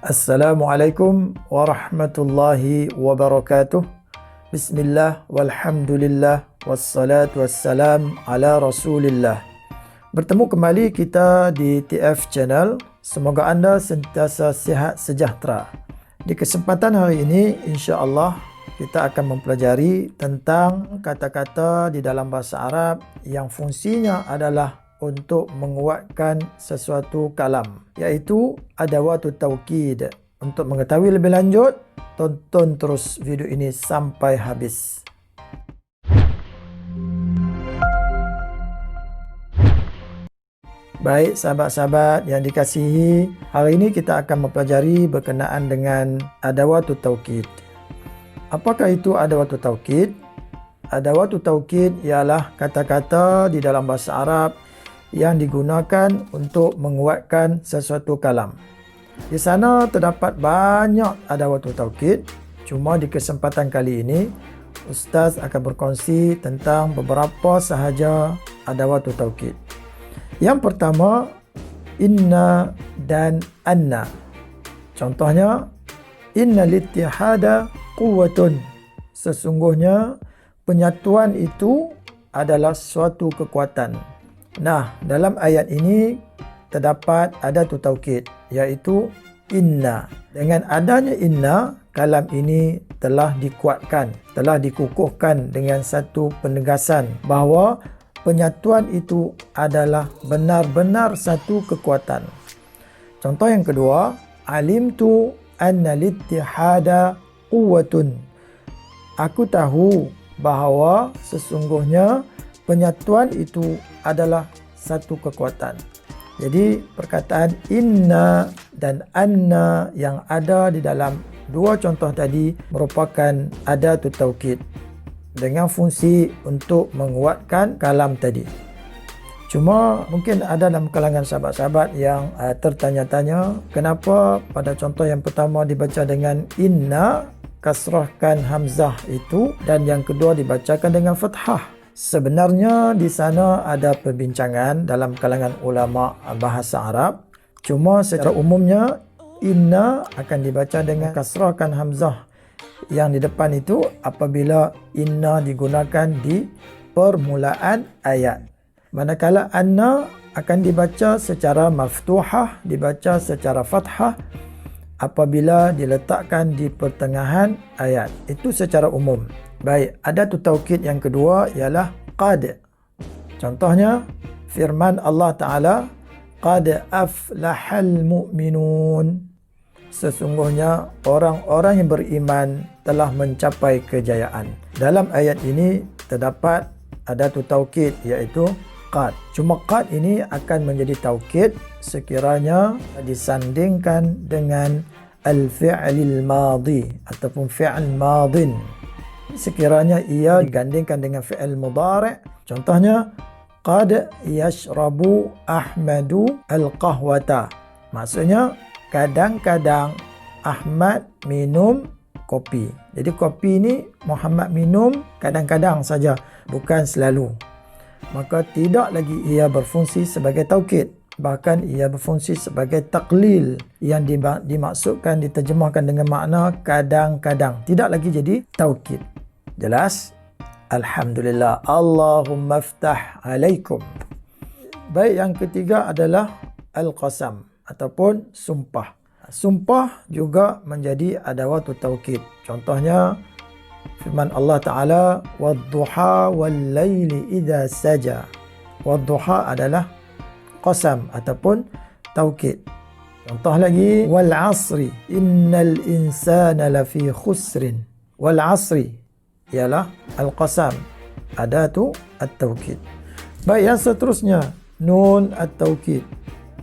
Assalamualaikum warahmatullahi wabarakatuh. Bismillah walhamdulillah wassalatu wassalam ala rasulillah. Bertemu kembali kita di TF Channel. Semoga anda sentiasa sihat sejahtera. Di kesempatan hari ini insya-Allah kita akan mempelajari tentang kata-kata di dalam bahasa Arab yang fungsinya adalah untuk menguatkan sesuatu kalam, iaitu adawatut taukid. Untuk mengetahui lebih lanjut, tonton terus video ini sampai habis. Baik sahabat-sahabat yang dikasihi, hari ini kita akan mempelajari berkenaan dengan adawatut taukid. Apakah itu adawatut taukid? Adawatut taukid ialah kata-kata di dalam bahasa Arab yang digunakan untuk menguatkan sesuatu kalam. Di sana terdapat banyak adawatut taukid. Cuma di kesempatan kali ini Ustaz akan berkongsi tentang beberapa sahaja adawatut taukid. Yang pertama, inna dan anna. Contohnya, innal ittihada quwwatun. Sesungguhnya penyatuan itu adalah suatu kekuatan. Nah, dalam ayat ini terdapat adatut taukid, iaitu inna. Dengan adanya inna, kalam ini telah dikuatkan, telah dikukuhkan dengan satu penegasan bahawa penyatuan itu adalah benar-benar satu kekuatan. Contoh yang kedua, alimtu anna littihada quwwatun. Aku tahu bahawa sesungguhnya penyatuan itu adalah satu kekuatan. Jadi perkataan inna dan anna yang ada di dalam dua contoh tadi merupakan adatut taukid dengan fungsi untuk menguatkan kalam tadi. Cuma mungkin ada dalam kalangan sahabat-sahabat yang tertanya-tanya kenapa pada contoh yang pertama dibaca dengan inna, kasrahkan hamzah itu, dan yang kedua dibacakan dengan fathah. Sebenarnya di sana ada perbincangan dalam kalangan ulama bahasa Arab. Cuma secara umumnya inna akan dibaca dengan kasrahkan hamzah yang di depan itu apabila inna digunakan di permulaan ayat. Manakala anna akan dibaca secara maftuhah, dibaca secara fathah apabila diletakkan di pertengahan ayat. Itu secara umum. Baik, adatut taukid yang kedua ialah qad. Contohnya firman Allah Ta'ala, qad aflahal mu'minun. Sesungguhnya orang-orang yang beriman telah mencapai kejayaan. Dalam ayat ini terdapat adatut taukid iaitu qad. Cuma qad ini akan menjadi taukid sekiranya disandingkan dengan al-fi'lil madhi ataupun fi'l madhin. Sekiranya ia digandingkan dengan fi'il mudhari', contohnya qad yashrabu Ahmadu al-qahwata. Maksudnya kadang-kadang Ahmad minum kopi. Jadi kopi ini Muhammad minum kadang-kadang saja, bukan selalu. Maka tidak lagi ia berfungsi sebagai taukid, bahkan ia berfungsi sebagai taklil yang dimaksudkan diterjemahkan dengan makna kadang-kadang, tidak lagi jadi taukid. Jelas? Alhamdulillah. Allahumma ftah alaikum. Baik, yang ketiga adalah al-qasam ataupun sumpah. Sumpah juga menjadi adawatut taukid. Contohnya firman Allah Ta'ala, wadduha wal laili idza saja. Wadduha adalah qasam ataupun taukid. Contoh lagi, wal asri innal insana lafi khusrin. Wal asri ialah al-qasam, adatu at-taukid. Baik, yang seterusnya nun at-taukid.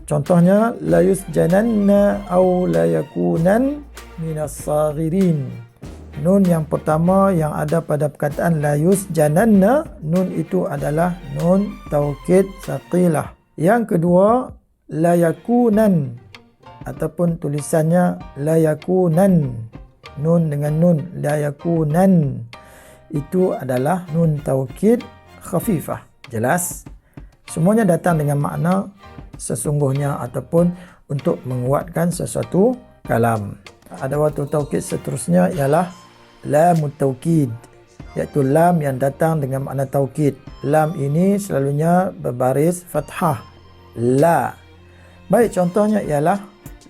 Contohnya la yusjananna aw la yakunan minas saghirin. Nun yang pertama yang ada pada perkataan la yusjananna, nun itu adalah nun taukid saqilah. Yang kedua la yakunan ataupun tulisannya la yakunan. Nun dengan nun, la yakunan, itu adalah nun taukid khafifah. Jelas? Semuanya datang dengan makna sesungguhnya ataupun untuk menguatkan sesuatu kalam. Adawatul taukid seterusnya ialah lamut taukid, iaitu lam yang datang dengan makna taukid. Lam ini selalunya berbaris fathah. La. Baik, contohnya ialah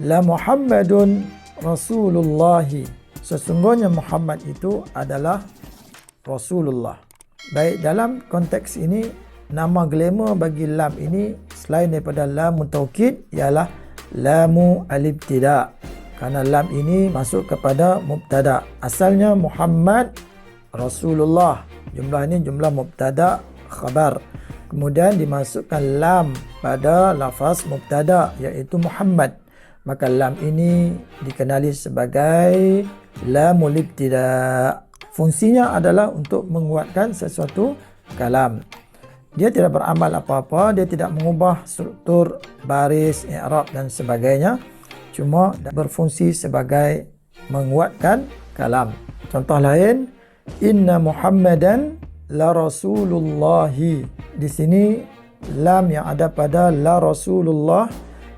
la Muhammadun Rasulullahi. Sesungguhnya Muhammad itu adalah Rasulullah. Baik, dalam konteks ini, nama glamour bagi lam ini selain daripada lamut taukid ialah lamu al-ibtida. Karena lam ini masuk kepada mubtada. Asalnya Muhammad Rasulullah. Jumlah ini jumlah mubtada khabar. Kemudian dimasukkan lam pada lafaz mubtada iaitu Muhammad. Maka lam ini dikenali sebagai lamul ibtida. Fungsinya adalah untuk menguatkan sesuatu kalam. Dia tidak beramal apa-apa, dia tidak mengubah struktur baris, i'rab dan sebagainya. Cuma berfungsi sebagai menguatkan kalam. Contoh lain, inna Muhammadan la Rasulullahi. Di sini lam yang ada pada la Rasulullah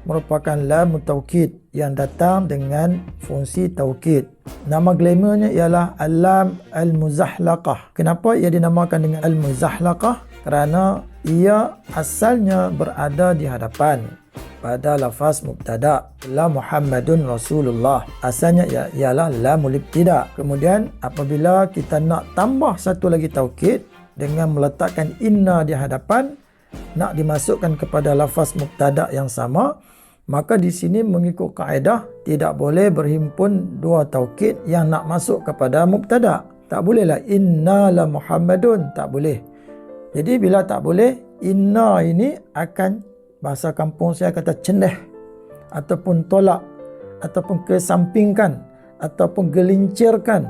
merupakan lam taukid yang datang dengan fungsi taukid. Nama glamournya ialah al-lam al-muzahlaqah. Kenapa ia dinamakan dengan al-muzahlaqah? Kerana ia asalnya berada di hadapan pada lafaz mubtada, la Muhammadun Rasulullah. Asalnya ialah lamul ibtida. Kemudian apabila kita nak tambah satu lagi taukid dengan meletakkan inna di hadapan, nak dimasukkan kepada lafaz mubtada yang sama, maka di sini mengikut kaedah tidak boleh berhimpun dua taukid yang nak masuk kepada mubtada. Tak bolehlah inna la Muhammadun, tak boleh. Jadi bila tak boleh, inna ini akan, bahasa kampung saya kata cendeh, ataupun tolak, ataupun kesampingkan, ataupun gelincirkan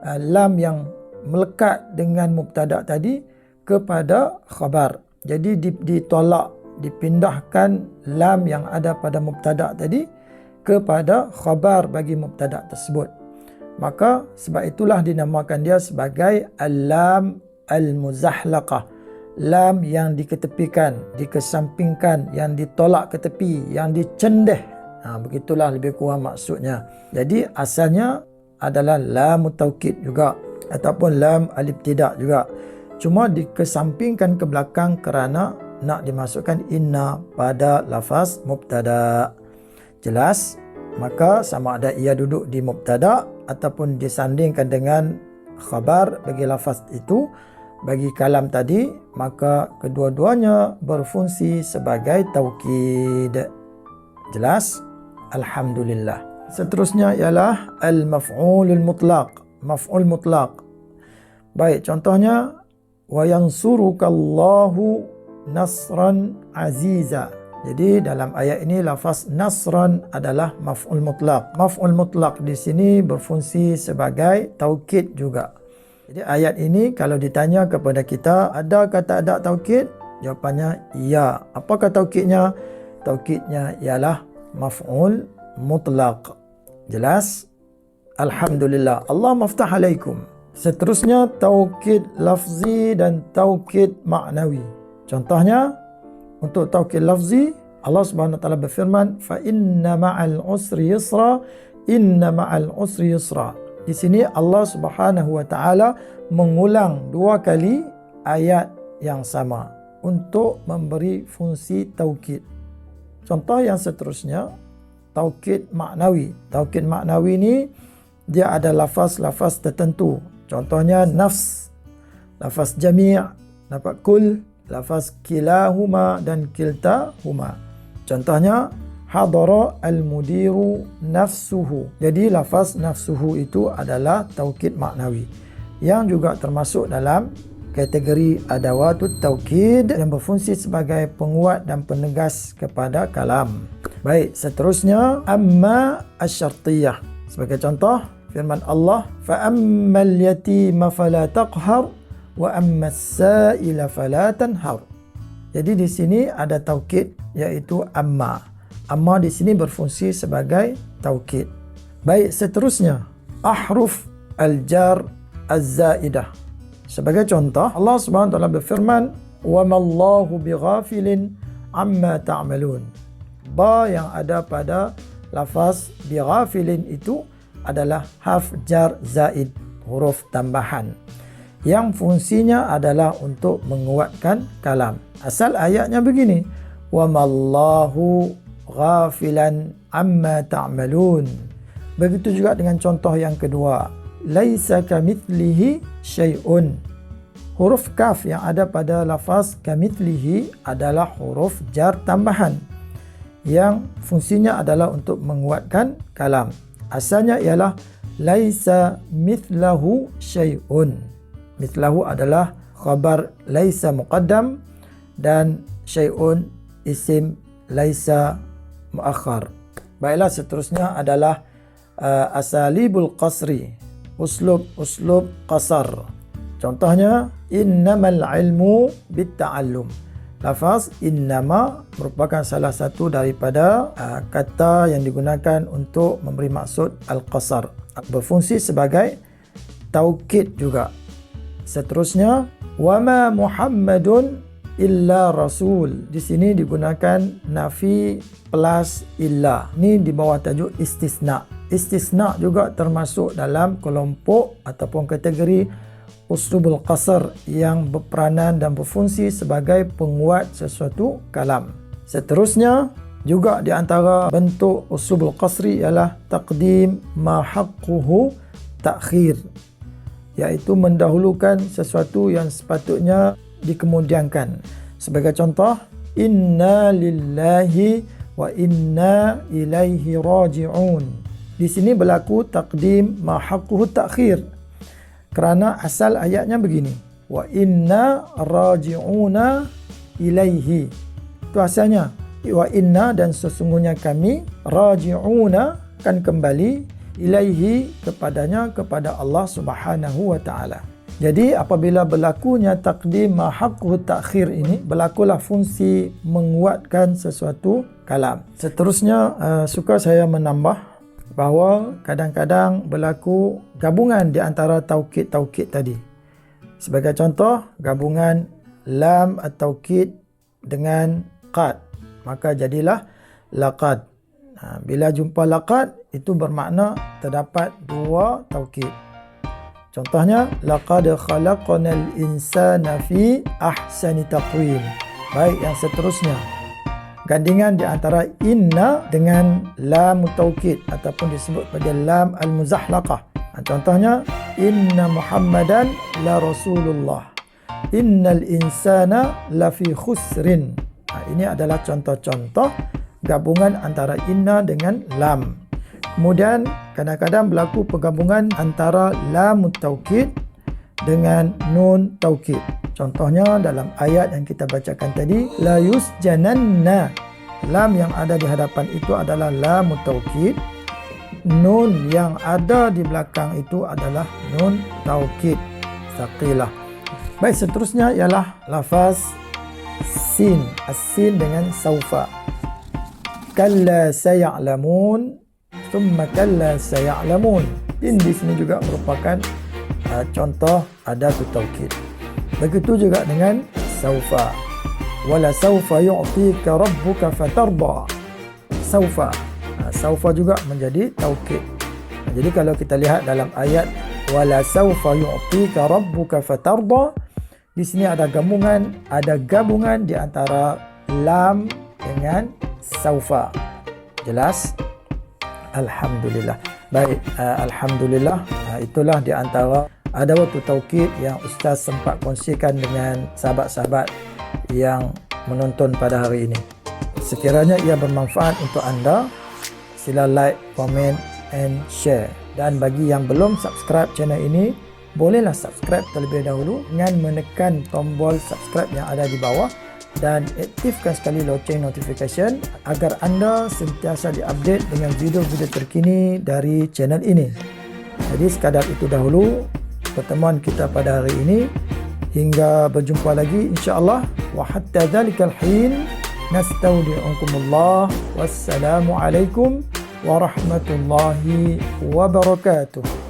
lam yang melekat dengan mubtada tadi kepada khabar. Jadi ditolak, dipindahkan lam yang ada pada mubtada tadi kepada khabar bagi mubtada tersebut. Maka sebab itulah dinamakan dia sebagai al-lam al-muzahlaqah. Lam yang diketepikan, dikesampingkan, yang ditolak ke tepi, yang dicendeh. Begitulah lebih kurang maksudnya. Jadi asalnya adalah lam taukid juga ataupun lam al-ibtida juga. Cuma dikesampingkan ke belakang kerana nak dimasukkan inna pada lafaz mubtada. Jelas? Maka sama ada ia duduk di mubtada ataupun disandingkan dengan khabar bagi lafaz itu, bagi kalam tadi, maka kedua-duanya berfungsi sebagai taukid. Jelas? Alhamdulillah. Seterusnya ialah al-maf'ulul mutlaq. Maf'ul mutlaq. Baik, contohnya wa yansurukallahu nasran aziza. Jadi dalam ayat ini lafaz nasran adalah maf'ul mutlaq. Maf'ul mutlaq di sini berfungsi sebagai taukid juga. Jadi ayat ini kalau ditanya kepada kita, adakah tak ada taukid? Jawapannya ya. Apakah taukidnya? Taukidnya ialah maf'ul mutlaq. Jelas? Alhamdulillah. Allah maftah alaikum. Seterusnya taukid lafzi dan taukid ma'nawi. Contohnya, untuk taukid lafzi, Allah Subhanahu wa taala berfirman, fa inna ma'al usri yusra, inna ma'al usri yusra. Di sini Allah Subhanahu wa taala mengulang dua kali ayat yang sama untuk memberi fungsi taukid. Contoh yang seterusnya, taukid maknawi. Taukid maknawi ini dia ada lafaz-lafaz tertentu. Contohnya nafs, lafaz jami', lafaz kul, lafaz kilahuma dan kiltahuma. Contohnya hadara al-mudiru nafsuhu. Jadi lafaz nafsuhu itu adalah taukid maknawi yang juga termasuk dalam kategori adawatut taukid yang berfungsi sebagai penguat dan penegas kepada kalam. Baik, seterusnya amma asy-syartiyah. Sebagai contoh firman Allah, fa ammal yatima fala taqhar wa ammas sa'ila fala tanhar. Jadi di sini ada taukid iaitu amma. Amma di sini berfungsi sebagai taukid. Baik, seterusnya ahruf al-jar az-zaidah. Sebagai contoh, Allah Subhanahu wa taala berfirman, "Wa mallahu bighafilin amma ta'malun." Ba yang ada pada lafaz bighafilin itu adalah harf jar zaid, huruf tambahan, yang fungsinya adalah untuk menguatkan kalam. Asal ayatnya begini, wa mallahu ghafilan amma ta'malun. Begitu juga dengan contoh yang kedua, laisa kamitslihi syai'un. Huruf kaf yang ada pada lafaz kamitslihi adalah huruf jar tambahan yang fungsinya adalah untuk menguatkan kalam. Asalnya ialah laisa mithlahu syai'un. Mithlahu adalah khabar laisa muqaddam dan syai'un isim laisa muakhar. Baiklah, seterusnya adalah asalibul qasri, uslub qasar. Contohnya innamal ilmu bitta'allum. Lafaz innama merupakan salah satu daripada kata yang digunakan untuk memberi maksud al-qasar, berfungsi sebagai taukid juga. Seterusnya wama Muhammadun illa rasul. Di sini digunakan nafi plus illa. Ini di bawah tajuk istisna. Istisna juga termasuk dalam kelompok ataupun kategori uslubul qasar yang berperanan dan berfungsi sebagai penguat sesuatu kalam. Seterusnya juga di antara bentuk uslubul qasri ialah taqdim ma haqquhu ta'khir, iaitu mendahulukan sesuatu yang sepatutnya dikemudiankan. Sebagai contoh, inna lillahi wa inna ilaihi raji'un. Di sini berlaku taqdim ma haqquhu ta'khir kerana asal ayatnya begini, wa inna raji'una ilaihi. Itu asalnya, wa inna dan sesungguhnya kami, raji'una akan kembali, ilaihi kepadanya, kepada Allah Subhanahu wa taala. Jadi apabila berlakunya taqdim ma haqquhu ta'khir ini, berlakulah fungsi menguatkan sesuatu kalam. Seterusnya suka saya menambah bahawa kadang-kadang berlaku gabungan di antara taukid-taukid tadi. Sebagai contoh, gabungan lam at-taukid dengan qad, maka jadilah laqad. Bila jumpa laqad, itu bermakna terdapat dua taukid. Contohnya, laqad khalaqnal insana fi ahsani taqwim. Baik, yang seterusnya, gandingan di antara inna dengan lam taukid ataupun disebut pada lam al-muzahlaqah. Contohnya, inna Muhammadan la Rasulullah, innal insana lafi khusrin. Ini adalah contoh-contoh gabungan antara inna dengan lam. Kemudian kadang-kadang berlaku penggabungan antara lam taukid dengan nun taukid. Contohnya dalam ayat yang kita bacakan tadi, la yusjananna. Lam yang ada di hadapan itu adalah lam taukid. Nun yang ada di belakang itu adalah nun taukid tsaqilah. Baik, seterusnya ialah lafaz sin. As-sin dengan saufa. Kalla saya'lamun, thumma kalla saya'lamun. In di sini juga merupakan contoh adatut taukid. Begitu juga dengan saufa. Wala saufa yu'tika rabbuka fatarda. Saufa. Saufa juga menjadi taukid. Jadi kalau kita lihat dalam ayat wala saufa yu'tika rabbuka fatarda, di sini ada gabungan di antara lam dengan saufa. Jelas? Alhamdulillah. Baik, alhamdulillah, itulah di antara adawatut taukid yang Ustaz sempat kongsikan dengan sahabat-sahabat yang menonton pada hari ini. Sekiranya ia bermanfaat untuk anda, sila like, komen and share. Dan bagi yang belum subscribe channel ini, bolehlah subscribe terlebih dahulu dengan menekan tombol subscribe yang ada di bawah dan aktifkan sekali loceng notification agar anda sentiasa diupdate dengan video-video terkini dari channel ini. Jadi sekadar itu dahulu pertemuan kita pada hari ini. Hingga berjumpa lagi insya-Allah. Wa hatta dzalikal hin nastaudi'ukumullah. Wassalamu alaikum warahmatullahi wabarakatuh.